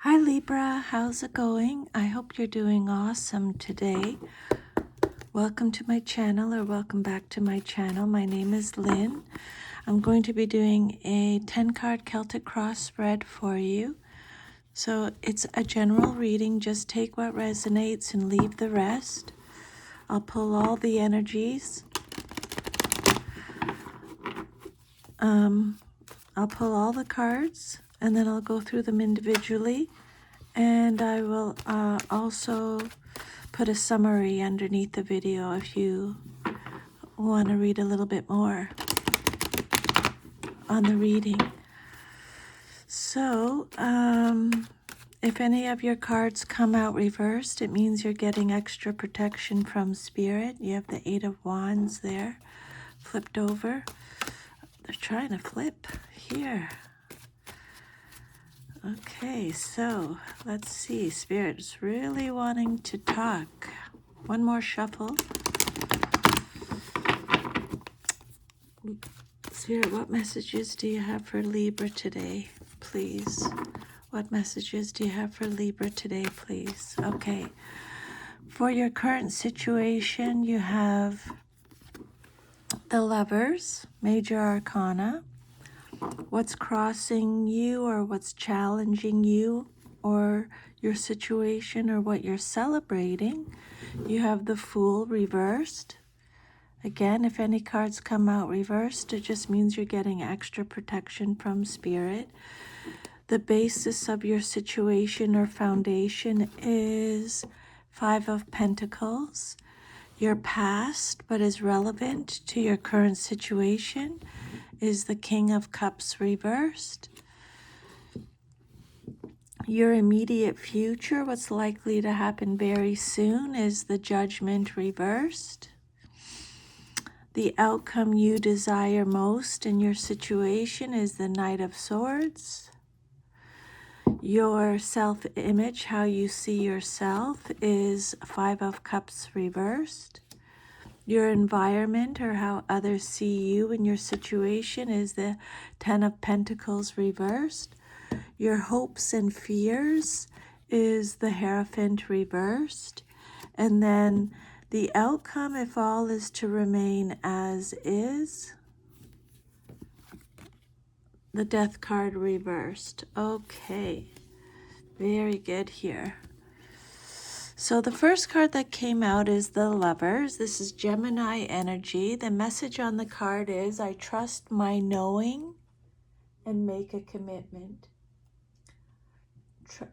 Hi Libra, how's it going? I hope you're doing awesome today. Welcome to my channel, or welcome back to my channel. My name is Lynn. I'm going to be doing a 10-card Celtic cross spread for you. So it's a general reading. Just take what resonates and leave the rest. I'll pull all the energies. I'll pull all the cards and then I'll go through them individually. And I will also put a summary underneath the video if you want to read a little bit more on the reading. So, if any of your cards come out reversed, it means you're getting extra protection from Spirit. You have the Eight of Wands there, flipped over. They're trying to flip here. Okay, so let's see. Spirit's really wanting to talk. One more shuffle. Spirit, what messages do you have for Libra today, please? What messages do you have for Libra today, please? Okay. For your current situation, you have the Lovers, Major Arcana. What's crossing you, or what's challenging you, or your situation, or what you're celebrating. You have the Fool reversed. Again, if any cards come out reversed, it just means you're getting extra protection from Spirit. The basis of your situation or foundation is Five of Pentacles. Your past, but is relevant to your current situation, is the King of Cups reversed. Your immediate future, what's likely to happen very soon, is the Judgment reversed. The outcome you desire most in your situation is the Knight of Swords. Your self-image, how you see yourself, is Five of Cups reversed. Your environment, or how others see you in your situation, is the Ten of Pentacles reversed. Your hopes and fears is the Hierophant reversed. And then the outcome, if all is to remain as is, the Death card reversed. Okay, very good here. So the first card that came out is the Lovers. This is Gemini energy. The message on the card is, I trust my knowing and make a commitment.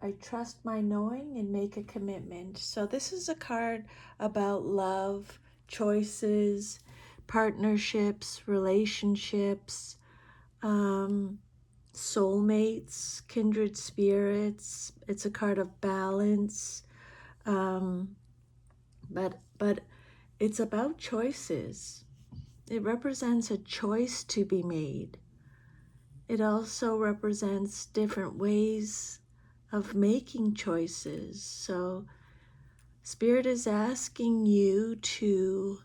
I trust my knowing and make a commitment. So this is a card about love, choices, partnerships, relationships, soulmates, kindred spirits. It's a card of balance. But it's about choices. It represents a choice to be made. It also represents different ways of making choices. So Spirit is asking you to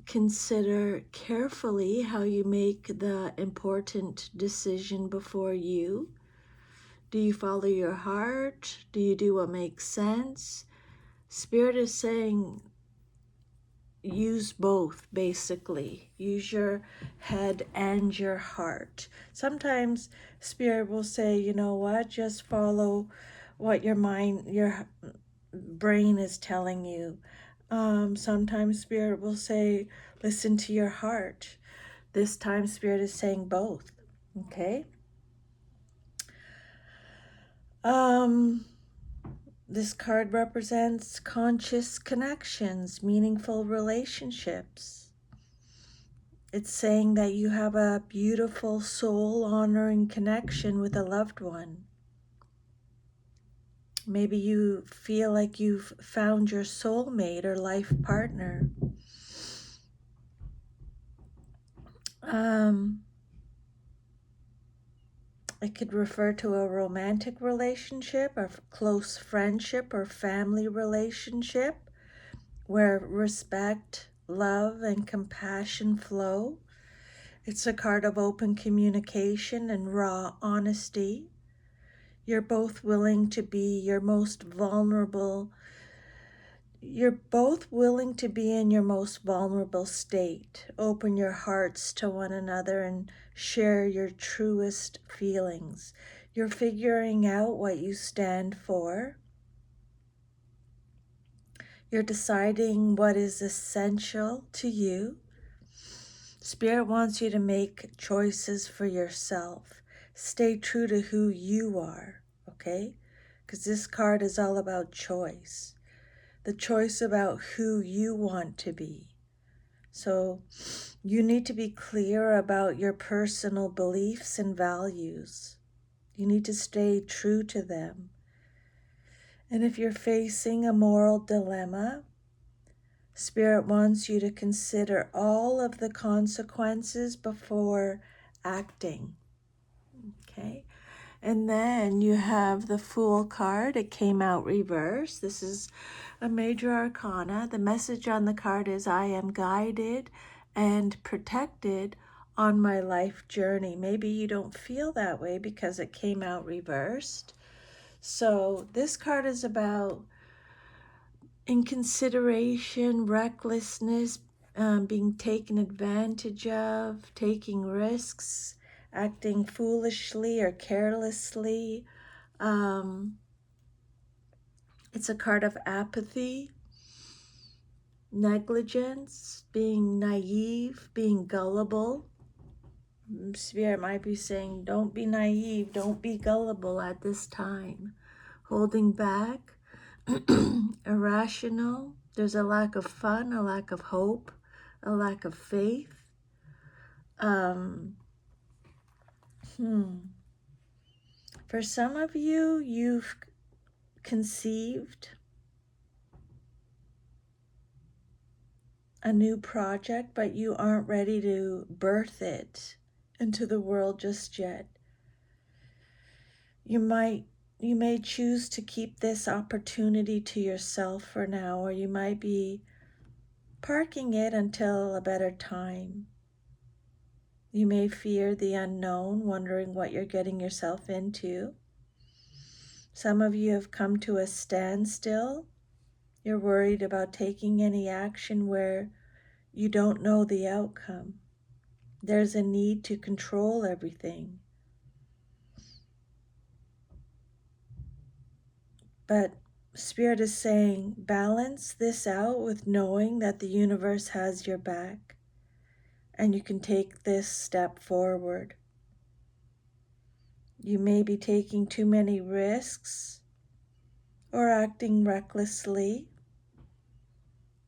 consider carefully how you make the important decision before you. Do you follow your heart? Do you do what makes sense? Spirit is saying use both, basically. Use your head and your heart. Sometimes Spirit will say, you know what, just follow what your brain is telling you. Sometimes Spirit will say, listen to your heart. This time Spirit is saying both. Okay? This card represents conscious connections, meaningful relationships. It's saying that you have a beautiful soul-honoring connection with a loved one. Maybe you feel like you've found your soulmate or life partner. It could refer to a romantic relationship, a close friendship or family relationship where respect, love, and compassion flow. It's a card of open communication and raw honesty. You're both willing to be your most vulnerable. You're both willing to be in your most vulnerable state. Open your hearts to one another and share your truest feelings. You're figuring out what you stand for. You're deciding what is essential to you. Spirit wants you to make choices for yourself. Stay true to who you are, okay? Because this card is all about choice. The choice about who you want to be. So you need to be clear about your personal beliefs and values. You need to stay true to them. And if you're facing a moral dilemma, Spirit wants you to consider all of the consequences before acting. Okay? And then you have the Fool card. It came out reverse. This is a major arcana. The message on the card is, I am guided and protected on my life journey. Maybe you don't feel that way because it came out reversed. So this card is about inconsideration, recklessness, being taken advantage of, taking risks, acting foolishly or carelessly. It's a card of apathy, negligence, being naive, being gullible. Spirit might be saying, don't be naive, don't be gullible at this time. Holding back, irrational. There's a lack of fun, a lack of hope, a lack of faith. For some of you, you've conceived a new project, but you aren't ready to birth it into the world just yet. You may choose to keep this opportunity to yourself for now, or you might be parking it until a better time. You may fear the unknown, wondering what you're getting yourself into. Some of you have come to a standstill. You're worried about taking any action where you don't know the outcome. There's a need to control everything. But Spirit is saying, balance this out with knowing that the universe has your back and you can take this step forward. You may be taking too many risks or acting recklessly.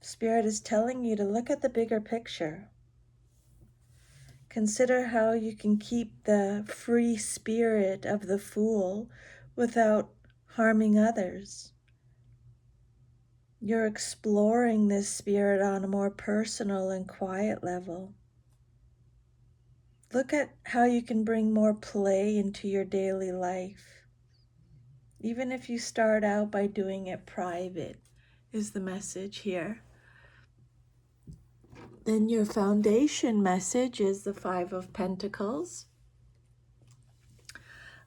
Spirit is telling you to look at the bigger picture. Consider how you can keep the free spirit of the Fool without harming others. You're exploring this spirit on a more personal and quiet level. Look at how you can bring more play into your daily life. Even if you start out by doing it private, is the message here. Then your foundation message is the Five of Pentacles.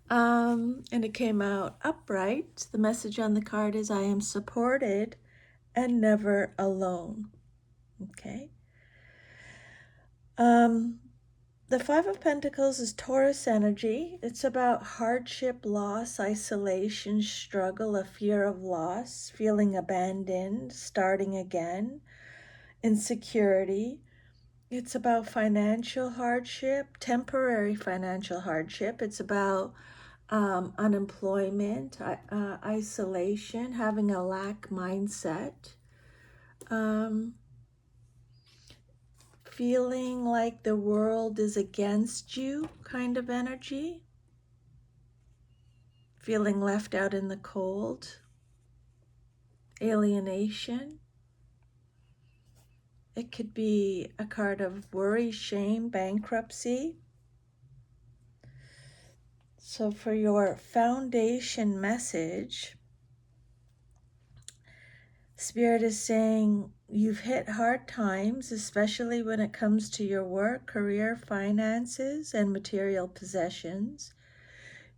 And it came out upright. The message on the card is, I am supported and never alone. Okay. The Five of Pentacles is Taurus energy. It's about hardship, loss, isolation, struggle, a fear of loss, feeling abandoned, starting again, insecurity. It's about financial hardship, temporary financial hardship. It's about unemployment, isolation, having a lack mindset, feeling like the world is against you kind of energy, feeling left out in the cold, alienation. It could be a card of worry, shame, bankruptcy. So for your foundation message, Spirit is saying you've hit hard times, especially when it comes to your work, career, finances, and material possessions.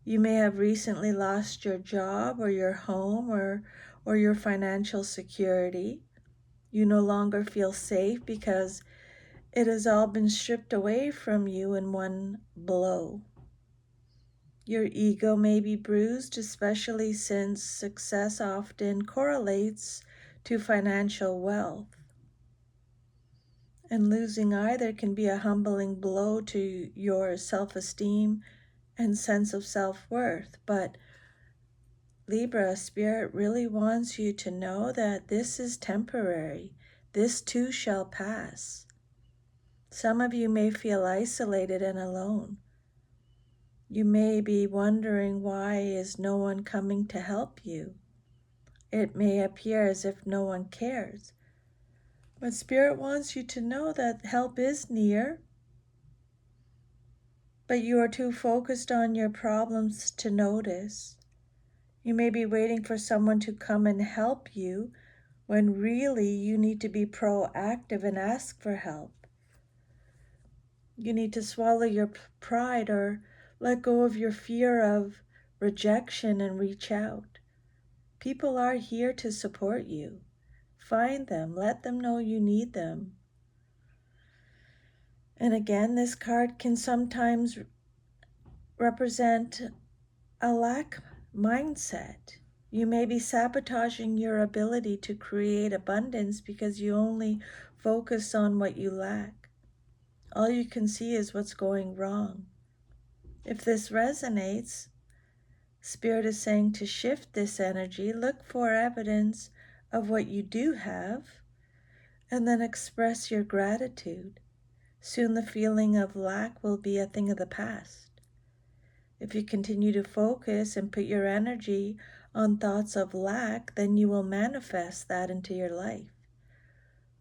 You may have recently lost your job or your home or your financial security. You no longer feel safe because it has all been stripped away from you in one blow. Your ego may be bruised, especially since success often correlates to financial wealth. And losing either can be a humbling blow to your self-esteem and sense of self-worth. But Libra, Spirit really wants you to know that this is temporary. This too shall pass. Some of you may feel isolated and alone. You may be wondering, why is no one coming to help you? It may appear as if no one cares. But Spirit wants you to know that help is near, but you are too focused on your problems to notice. You may be waiting for someone to come and help you when really you need to be proactive and ask for help. You need to swallow your pride or let go of your fear of rejection and reach out. People are here to support you. Find them. Let them know you need them. And again, this card can sometimes represent a lack mindset. You may be sabotaging your ability to create abundance because you only focus on what you lack. All you can see is what's going wrong. If this resonates, Spirit is saying to shift this energy, look for evidence of what you do have, and then express your gratitude. Soon the feeling of lack will be a thing of the past. If you continue to focus and put your energy on thoughts of lack, then you will manifest that into your life.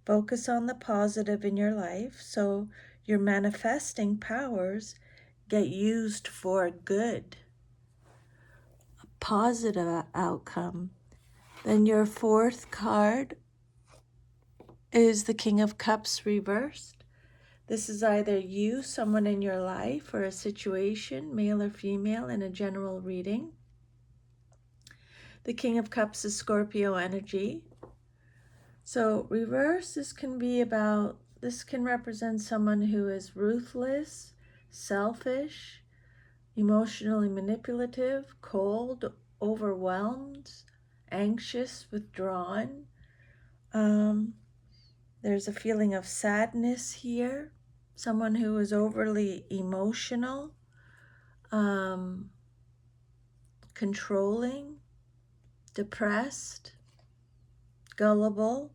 Focus on the positive in your life so your manifesting powers get used for good, a positive outcome. Then your fourth card is the King of Cups reversed. This is either you, someone in your life, or a situation, male or female, in a general reading. The King of Cups is Scorpio energy. So reverse, this can represent someone who is ruthless, selfish, emotionally manipulative, cold, overwhelmed, anxious, withdrawn. There's a feeling of sadness here. Someone who is overly emotional, controlling, depressed, gullible.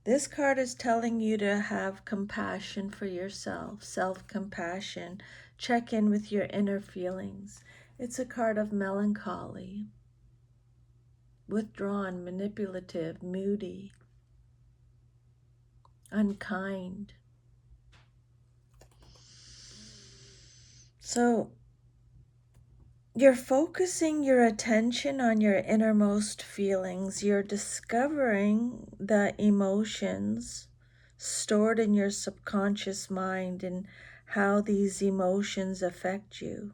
This card is telling you to have compassion for yourself, self-compassion. Check in with your inner feelings. It's a card of melancholy, withdrawn, manipulative, moody, unkind. So you're focusing your attention on your innermost feelings. You're discovering the emotions stored in your subconscious mind and how these emotions affect you.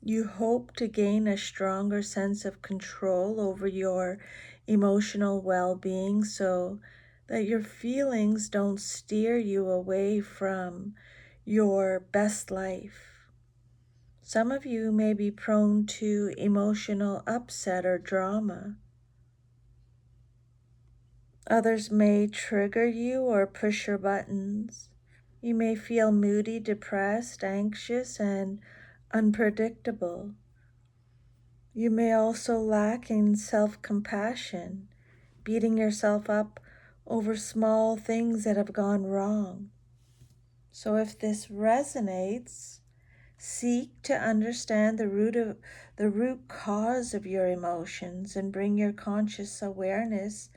You hope to gain a stronger sense of control over your emotional well-being so that your feelings don't steer you away from your best life. Some of you may be prone to emotional upset or drama. Others may trigger you or push your buttons. You may feel moody, depressed, anxious, and unpredictable. You may also lack in self-compassion, beating yourself up over small things that have gone wrong. So if this resonates, seek to understand the root cause of your emotions and bring your conscious awareness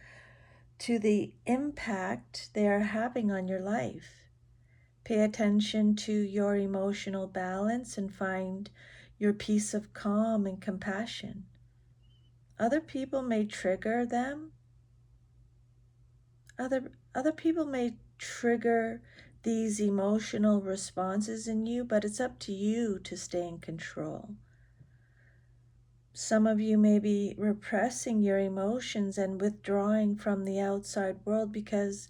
to the impact they are having on your life. Pay attention to your emotional balance and find your peace of calm and compassion. Other people may trigger them. Other people may trigger these emotional responses in you, but it's up to you to stay in control. Some of you may be repressing your emotions and withdrawing from the outside world because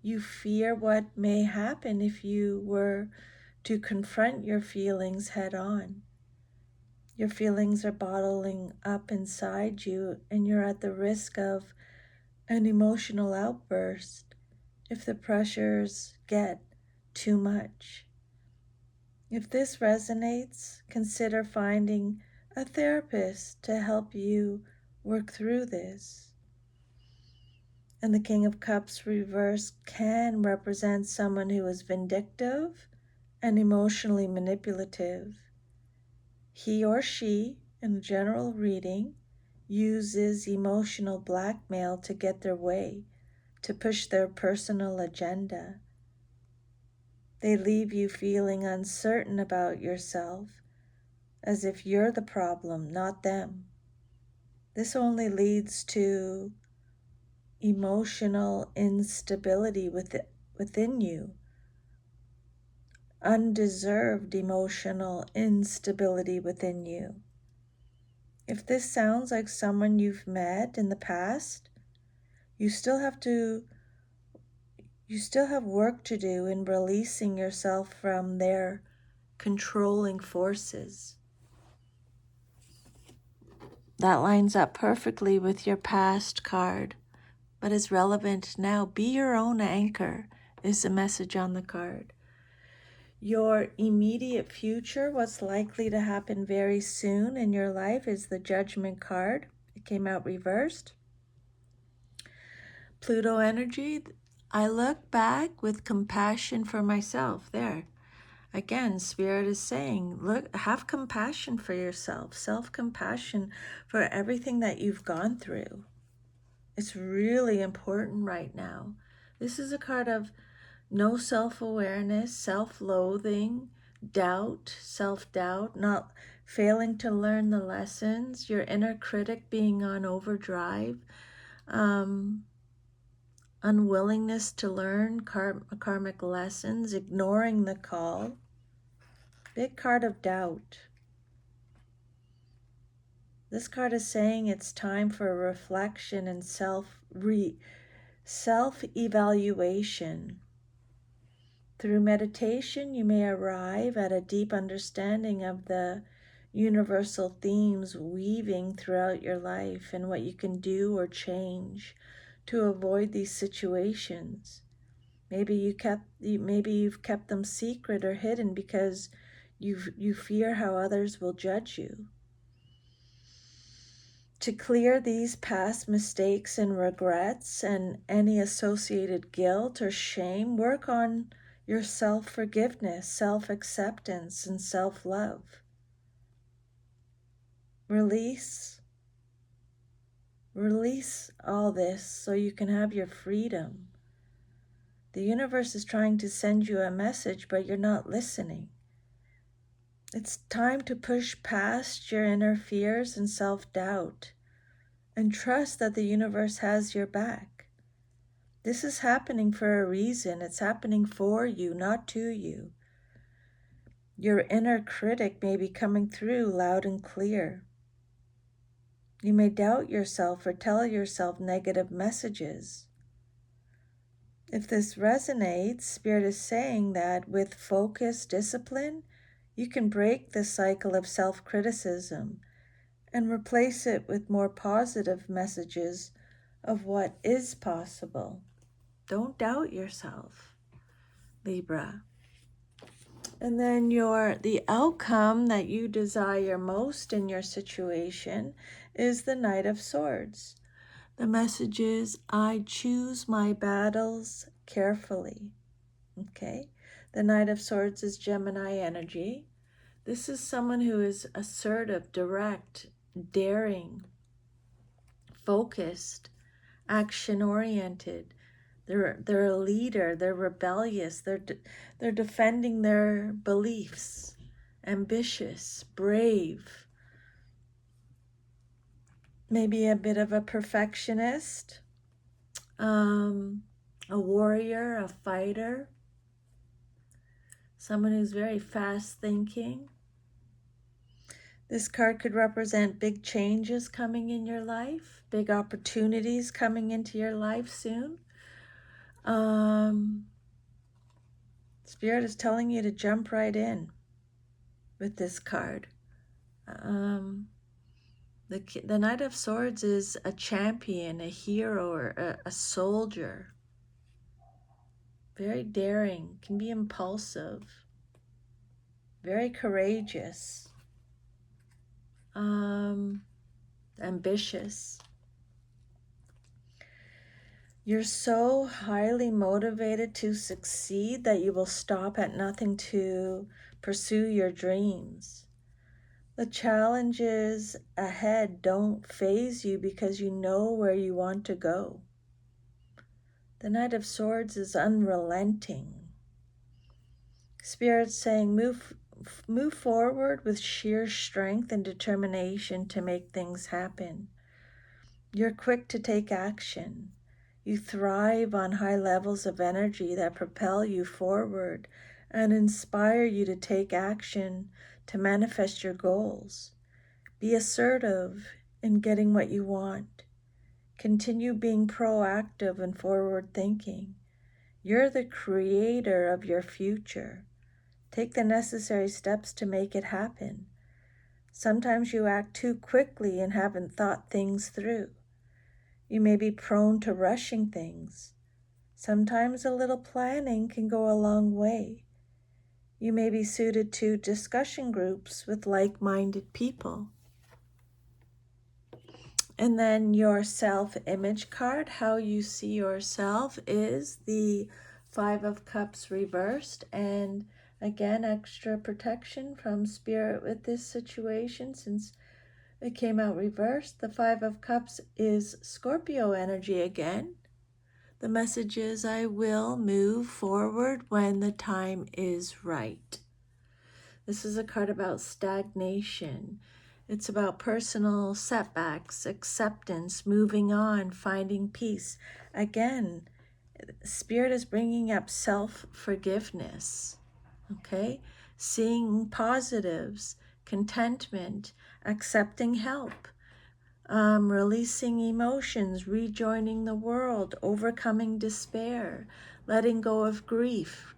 you fear what may happen if you were to confront your feelings head on. Your feelings are bottling up inside you, and you're at the risk of an emotional outburst if the pressures get too much. If this resonates, consider finding a therapist to help you work through this. And the King of Cups reverse can represent someone who is vindictive and emotionally manipulative. He or she, in a general reading, uses emotional blackmail to get their way, to push their personal agenda. They leave you feeling uncertain about yourself, as if you're the problem, not them. This only leads to emotional instability within you, undeserved emotional instability within you. If this sounds like someone you've met in the past, you still have work to do in releasing yourself from their controlling forces. That lines up perfectly with your past card, but is relevant now. Be your own anchor is the message on the card. Your immediate future, what's likely to happen very soon in your life, is the Judgment card. It came out reversed. Pluto energy, I look back with compassion for myself. There. Again, Spirit is saying, look, have compassion for yourself, self-compassion for everything that you've gone through. It's really important right now. This is a card of no self-awareness, self-loathing, doubt, self-doubt, not failing to learn the lessons, your inner critic being on overdrive, unwillingness to learn karmic lessons, ignoring the call. Big card of doubt. This card is saying it's time for reflection and self-evaluation. Through meditation, you may arrive at a deep understanding of the universal themes weaving throughout your life and what you can do or change to avoid these situations. Maybe you've kept them secret or hidden because you fear how others will judge you. To clear these past mistakes and regrets and any associated guilt or shame, work on your self-forgiveness, self-acceptance, and self-love. Release all this so you can have your freedom. The universe is trying to send you a message, but you're not listening. It's time to push past your inner fears and self-doubt and trust that the universe has your back. This is happening for a reason. It's happening for you, not to you. Your inner critic may be coming through loud and clear. You may doubt yourself or tell yourself negative messages. If this resonates, Spirit is saying that with focus, discipline, you can break the cycle of self-criticism and replace it with more positive messages of what is possible. Don't doubt yourself, Libra. And then the outcome that you desire most in your situation is the Knight of Swords. The message is, I choose my battles carefully. Okay? The Knight of Swords is Gemini energy. This is someone who is assertive, direct, daring, focused, action-oriented. They're a leader, they're rebellious, they're defending their beliefs, ambitious, brave, maybe a bit of a perfectionist, a warrior, a fighter, someone who's very fast thinking. This card could represent big changes coming in your life, big opportunities coming into your life soon. Spirit is telling you to jump right in with this card. The Knight of Swords is a champion, a hero, or a soldier. Very daring, can be impulsive, very courageous, ambitious. You're so highly motivated to succeed that you will stop at nothing to pursue your dreams. The challenges ahead don't faze you because you know where you want to go. The Knight of Swords is unrelenting. Spirit's saying move forward with sheer strength and determination to make things happen. You're quick to take action. You thrive on high levels of energy that propel you forward and inspire you to take action to manifest your goals. Be assertive in getting what you want. Continue being proactive and forward thinking. You're the creator of your future. Take the necessary steps to make it happen. Sometimes you act too quickly and haven't thought things through. You may be prone to rushing things. Sometimes a little planning can go a long way. You may be suited to discussion groups with like-minded people. And then your self-image card, how you see yourself, is the Five of Cups reversed. And again, extra protection from Spirit with this situation since it came out reversed. The Five of Cups is Scorpio energy again. The message is, I will move forward when the time is right. This is a card about stagnation. It's about personal setbacks, acceptance, moving on, finding peace. Again, Spirit is bringing up self-forgiveness, okay? Seeing positives, contentment, accepting help, releasing emotions, rejoining the world, overcoming despair, letting go of grief,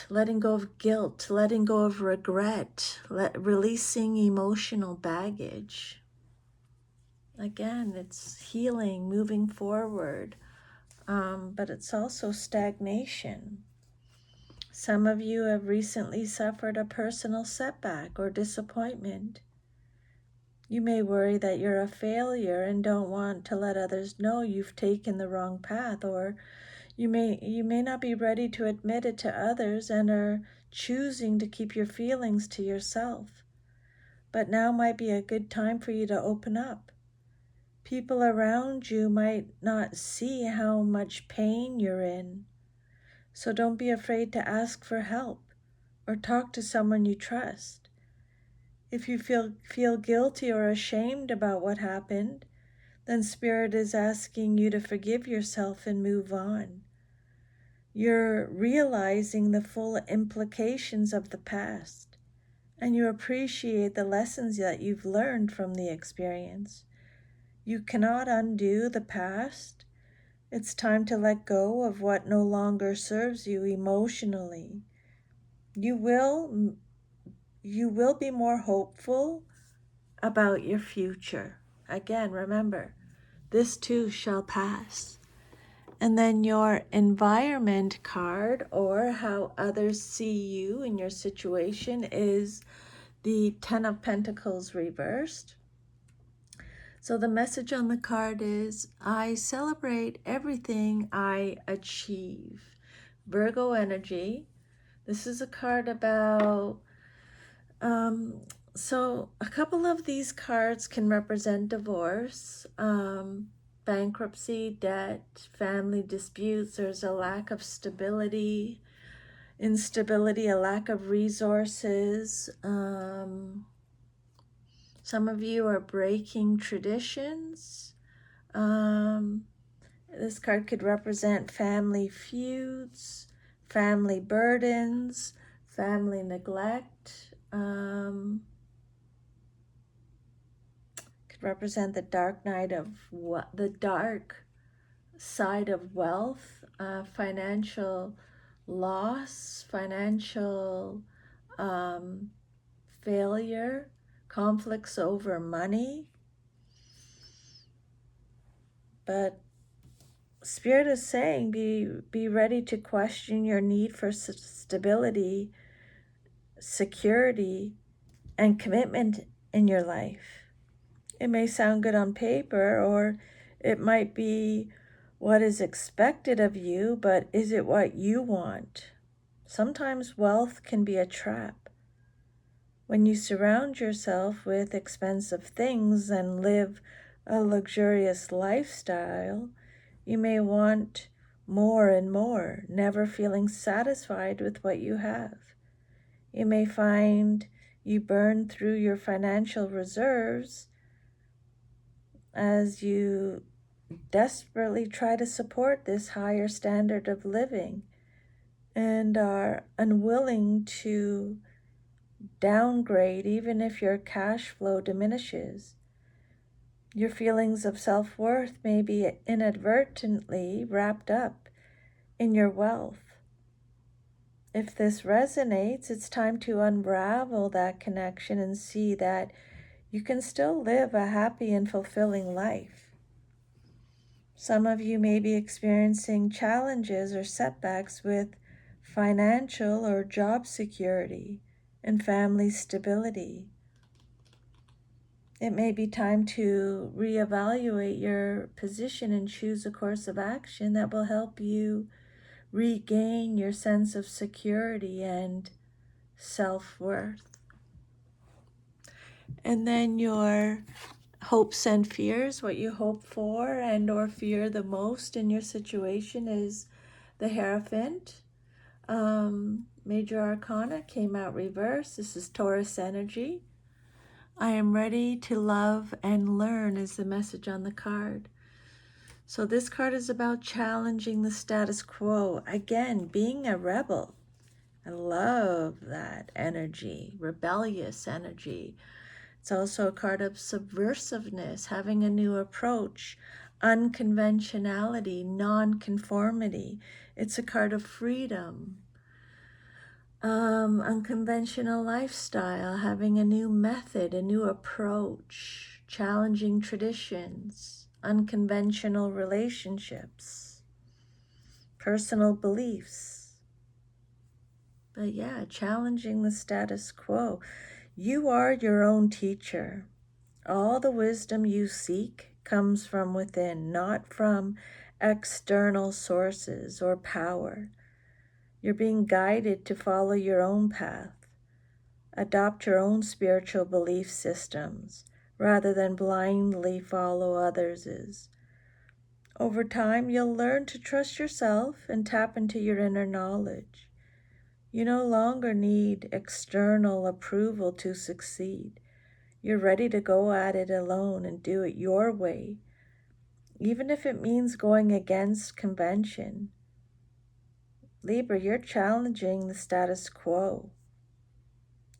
letting go of guilt, letting go of regret, releasing emotional baggage. Again, it's healing, moving forward, but it's also stagnation. Some of you have recently suffered a personal setback or disappointment. You may worry that you're a failure and don't want to let others know you've taken the wrong path, or you may not be ready to admit it to others and are choosing to keep your feelings to yourself. But now might be a good time for you to open up. People around you might not see how much pain you're in. So don't be afraid to ask for help or talk to someone you trust. If you feel guilty or ashamed about what happened, then Spirit is asking you to forgive yourself and move on. You're realizing the full implications of the past, and you appreciate the lessons that you've learned from the experience. You cannot undo the past. It's time to let go of what no longer serves you emotionally. You will be more hopeful about your future. Again, remember, this too shall pass. And then your environment card, or how others see you in your situation, is the Ten of Pentacles reversed. So the message on the card is, I celebrate everything I achieve. Virgo energy. This is a card about, so a couple of these cards can represent divorce, bankruptcy, debt, family disputes. There's a lack of stability, instability, a lack of resources. Some of you are breaking traditions. This card could represent family feuds, family burdens, family neglect. Could represent the dark night of the dark side of wealth, financial loss, financial failure, conflicts over money. But Spirit is saying be ready to question your need for stability, security, and commitment in your life. It may sound good on paper, or it might be what is expected of you, but is it what you want? Sometimes wealth can be a trap. When you surround yourself with expensive things and live a luxurious lifestyle, you may want more and more, never feeling satisfied with what you have. You may find you burn through your financial reserves as you desperately try to support this higher standard of living and are unwilling to downgrade even if your cash flow diminishes. Your feelings of self-worth may be inadvertently wrapped up in your wealth. If this resonates, it's time to unravel that connection and see that you can still live a happy and fulfilling life. Some of you may be experiencing challenges or setbacks with financial or job security and family stability. It may be time to reevaluate your position and choose a course of action that will help you regain your sense of security and self-worth. And then your hopes and fears, what you hope for and or fear the most in your situation, is the Hierophant. Major Arcana came out reverse. This is Taurus energy. I am ready to love and learn is the message on the card. So this card is about challenging the status quo. Again, being a rebel. I love that energy, rebellious energy. It's also a card of subversiveness, having a new approach, unconventionality, non-conformity. It's a card of freedom, unconventional lifestyle, having a new method, a new approach, challenging traditions, unconventional relationships, personal beliefs. But yeah, challenging the status quo. You are your own teacher. All the wisdom you seek comes from within, not from external sources or power. You're being guided to follow your own path. Adopt your own spiritual belief systems rather than blindly follow others'. Over time, you'll learn to trust yourself and tap into your inner knowledge. You no longer need external approval to succeed. You're ready to go at it alone and do it your way, even if it means going against convention. Libra, you're challenging the status quo.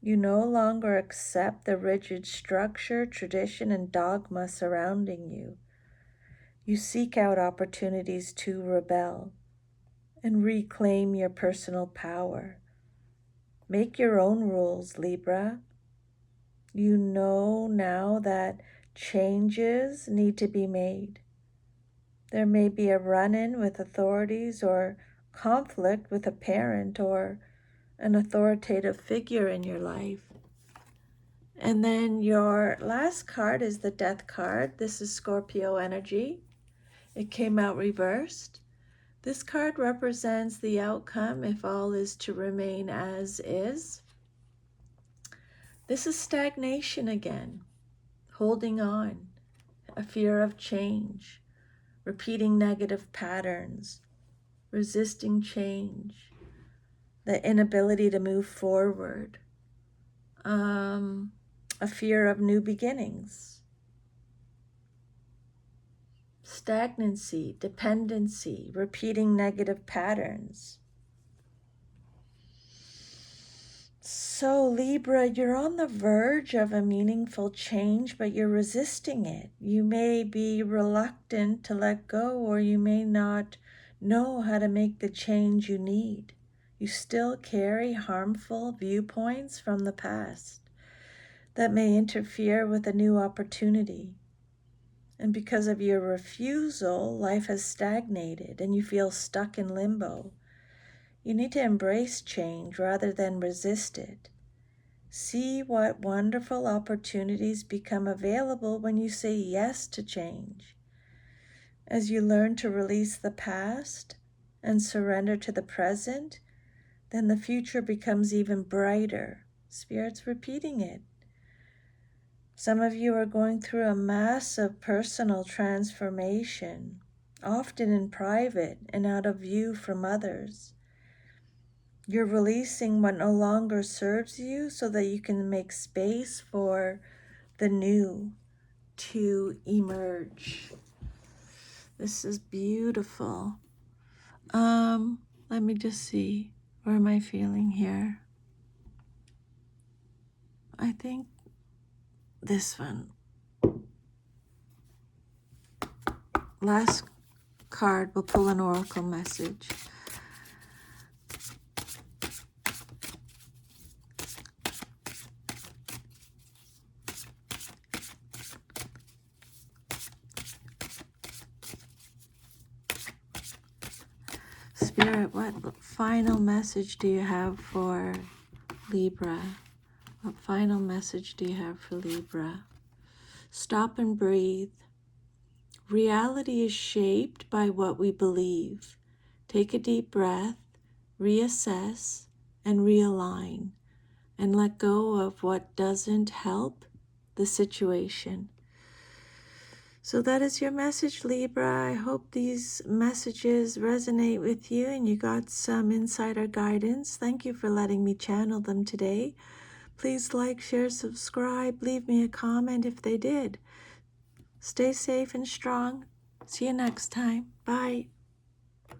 You no longer accept the rigid structure, tradition, and dogma surrounding you. You seek out opportunities to rebel and reclaim your personal power. Make your own rules, Libra. You know now that changes need to be made. There may be a run-in with authorities or conflict with a parent or an authoritative figure in your life. And then your last card is the Death card. This is Scorpio energy. It came out reversed. This card represents the outcome if all is to remain as is. This is stagnation again, holding on, a fear of change, repeating negative patterns, resisting change, the inability to move forward, a fear of new beginnings, stagnancy, dependency, repeating negative patterns. So Libra, you're on the verge of a meaningful change, but you're resisting it. You may be reluctant to let go, or you may not know how to make the change you need. You still carry harmful viewpoints from the past that may interfere with a new opportunity. And because of your refusal, life has stagnated and you feel stuck in limbo. You need to embrace change rather than resist it. See what wonderful opportunities become available when you say yes to change. As you learn to release the past and surrender to the present, then the future becomes even brighter. Spirit's repeating it. Some of you are going through a massive personal transformation, often in private and out of view from others. You're releasing what no longer serves you so that you can make space for the new to emerge. This is beautiful. Let me just see. Where am I feeling here? I think this one. Last card will pull an oracle message. Spirit, what final message do you have for Libra? What final message do you have for Libra? Stop and breathe. Reality is shaped by what we believe. Take a deep breath, reassess, and realign, and let go of what doesn't help the situation. So that is your message, Libra. I hope these messages resonate with you and you got some insider guidance. Thank you for letting me channel them today. Please like, share, subscribe, leave me a comment if they did. Stay safe and strong. See you next time. Bye.